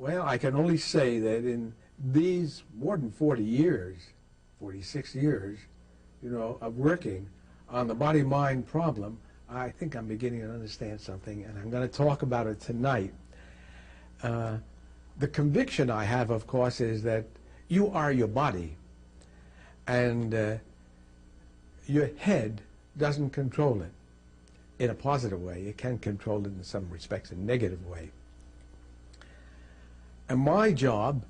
Well, I can only say that in these more than 40 years, 46 years, of working on the body-mind problem, I think I'm beginning to understand something, and I'm going to talk about it tonight. The conviction I have, of course, is that you are your body, and your head doesn't control it in a positive way. It can control it in some respects in a negative way. And my job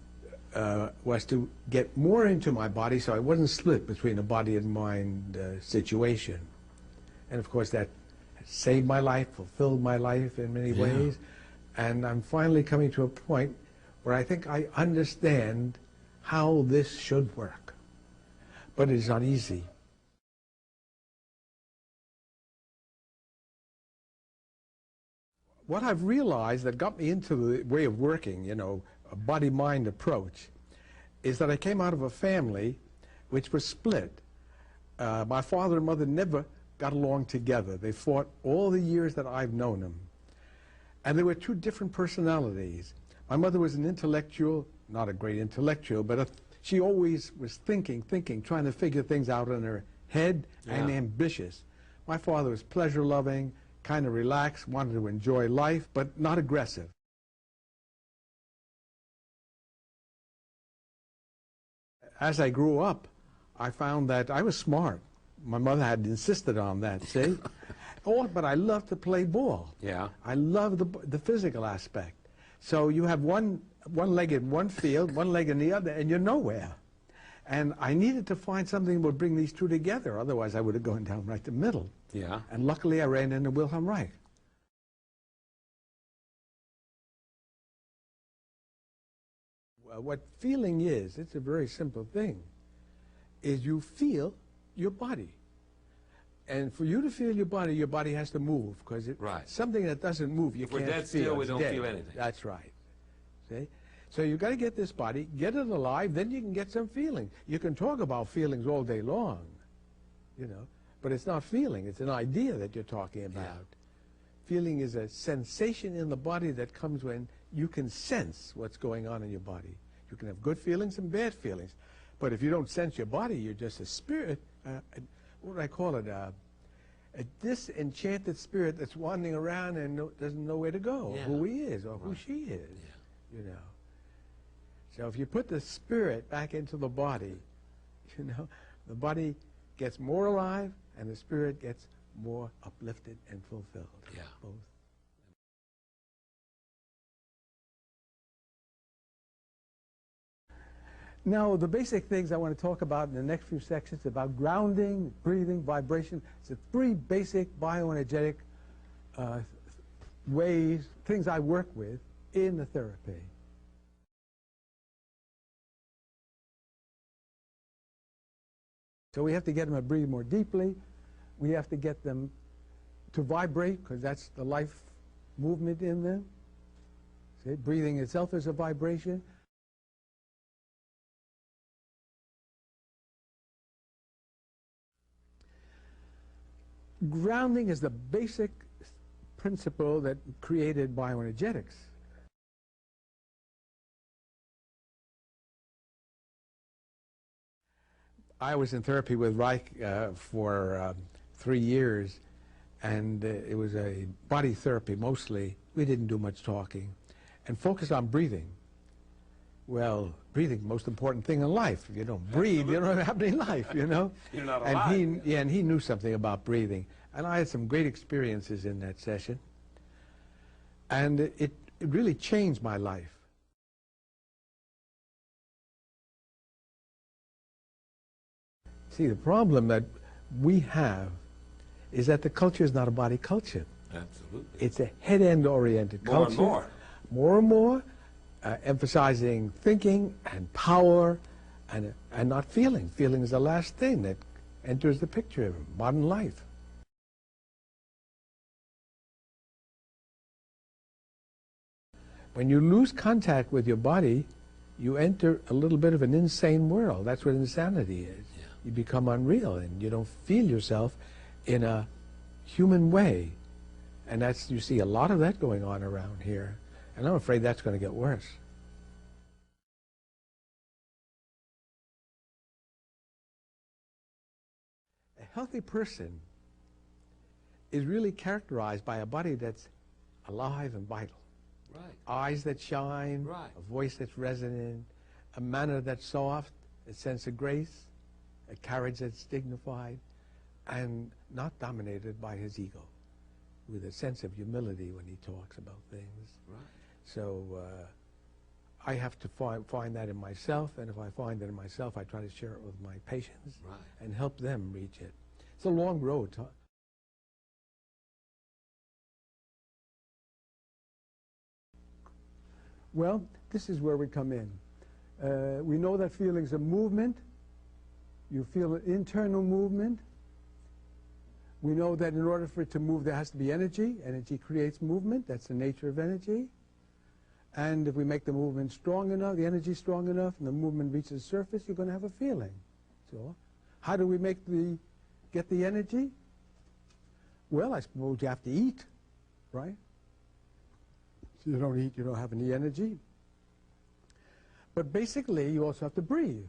was to get more into my body so I wasn't split between a body and mind situation. And of course that saved my life, fulfilled my life in many ways. And I'm finally coming to a point where I think I understand how this should work. But it is not easy. What I've realized that got me into the way of working, a body-mind approach, is that I came out of a family which was split. My father and mother never got along together. They fought all the years that I've known them. And there were two different personalities. My mother was an intellectual, not a great intellectual, but she always was thinking, trying to figure things out in her head, and ambitious. My father was pleasure-loving, kind of relaxed, wanted to enjoy life, but not aggressive. As I grew up, I found that I was smart. My mother had insisted on that, see? But I loved to play ball. Yeah. I loved the physical aspect. So you have one leg in one field, one leg in the other, and you're nowhere. And I needed to find something that would bring these two together. Otherwise, I would have gone down right the middle. Yeah. And luckily, I ran into Wilhelm Reich. What feeling is, it's a very simple thing, is you feel your body. And for you to feel your body has to move, because something that doesn't move, you can't feel. If we're dead still, we don't feel anything. That's right. See? So you've got to get this body, get it alive, then you can get some feeling. You can talk about feelings all day long, but it's not feeling. It's an idea that you're talking about. Yeah. Feeling is a sensation in the body that comes when you can sense what's going on in your body. You can have good feelings and bad feelings. But if you don't sense your body, you're just a spirit, what do I call it, a disenchanted spirit that's wandering around and doesn't know where to go, who he is or who she is, So if you put the spirit back into the body, the body gets more alive and the spirit gets more uplifted and fulfilled. Yeah. Both. Now, the basic things I want to talk about in the next few sections about grounding, breathing, vibration. It's the three basic bioenergetic things I work with in the therapy. So we have to get them to breathe more deeply. We have to get them to vibrate, because that's the life movement in them. See, breathing itself is a vibration. Grounding is the basic principle that created bioenergetics. I was in therapy with Reich for 3 years, and it was a body therapy mostly. We didn't do much talking, and focused on breathing. Well, breathing is the most important thing in life. If you don't breathe, you don't have any life, You're not alive. And he knew something about breathing. And I had some great experiences in that session. And it really changed my life. See, the problem that we have is that the culture is not a body culture. Absolutely. It's a head-end oriented culture. More and more. More and more. Emphasizing thinking and power and not feeling. Feeling is the last thing that enters the picture of modern life. When you lose contact with your body, you enter a little bit of an insane world. That's what insanity is. Yeah. You become unreal and you don't feel yourself in a human way. And you see a lot of that going on around here. And I'm afraid that's going to get worse. healthy person is really characterized by a body that's alive and vital. Right. Eyes that shine, Right. a voice that's resonant, a manner that's soft, a sense of grace, a carriage that's dignified, and not dominated by his ego, with a sense of humility when he talks about things. Right. So I have to find that in myself, and if I find it in myself, I try to share it with my patients Right. and help them reach it. It's a long road. Well, this is where we come in. We know that feelings are movement. You feel an internal movement. We know that in order for it to move, there has to be energy. Energy creates movement. That's the nature of energy. And if we make the movement strong enough, the energy strong enough, and the movement reaches the surface, you're going to have a feeling. So how do we get the energy? Well, I suppose you have to eat, right? If you don't eat, you don't have any energy. But basically, you also have to breathe.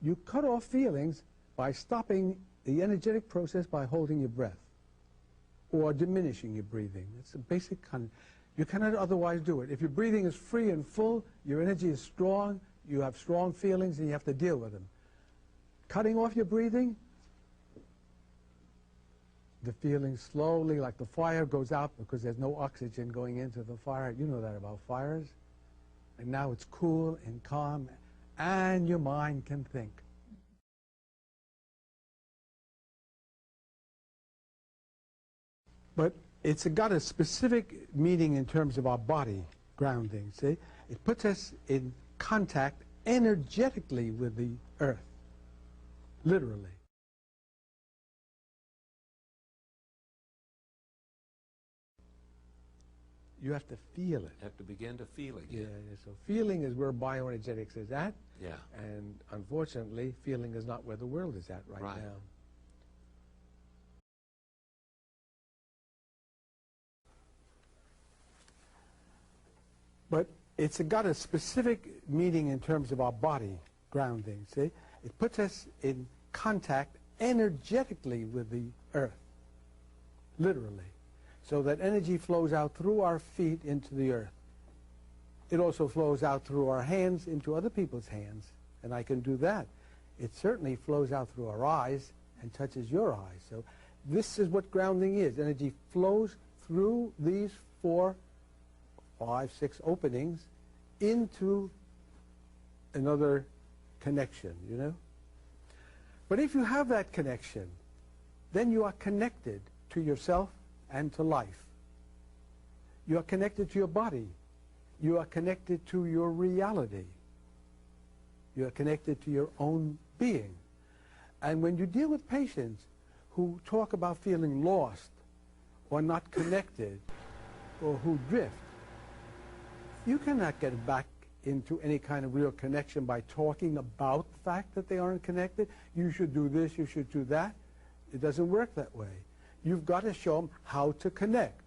You cut off feelings by stopping the energetic process by holding your breath or diminishing your breathing. It's a basic kind of, you cannot otherwise do it. If your breathing is free and full, your energy is strong, you have strong feelings, and you have to deal with them. Cutting off your breathing, the feeling slowly, like the fire goes out because there's no oxygen going into the fire. You know that about fires. And now it's cool and calm, and your mind can think. But it's got a specific meaning in terms of our body grounding, see? It puts us in contact energetically with the earth, literally. You have to feel it. Have to begin to feel it. Yeah, so feeling is where bioenergetics is at. Yeah. And unfortunately, feeling is not where the world is at right now. But it's got a specific meaning in terms of our body grounding, see? It puts us in contact energetically with the earth, literally, so that energy flows out through our feet into the earth. It also flows out through our hands into other people's hands, and I can do that. It certainly flows out through our eyes and touches your eyes. So this is what grounding is. Energy flows through these 4, 5, 6 openings into another connection, you know? But if you have that connection, then you are connected to yourself and to life. You are connected to your body. You are connected to your reality. You are connected to your own being. And when you deal with patients who talk about feeling lost or not connected or who drift, you cannot get back into any kind of real connection by talking about the fact that they aren't connected. You should do this, you should do that. It doesn't work that way. You've got to show them how to connect.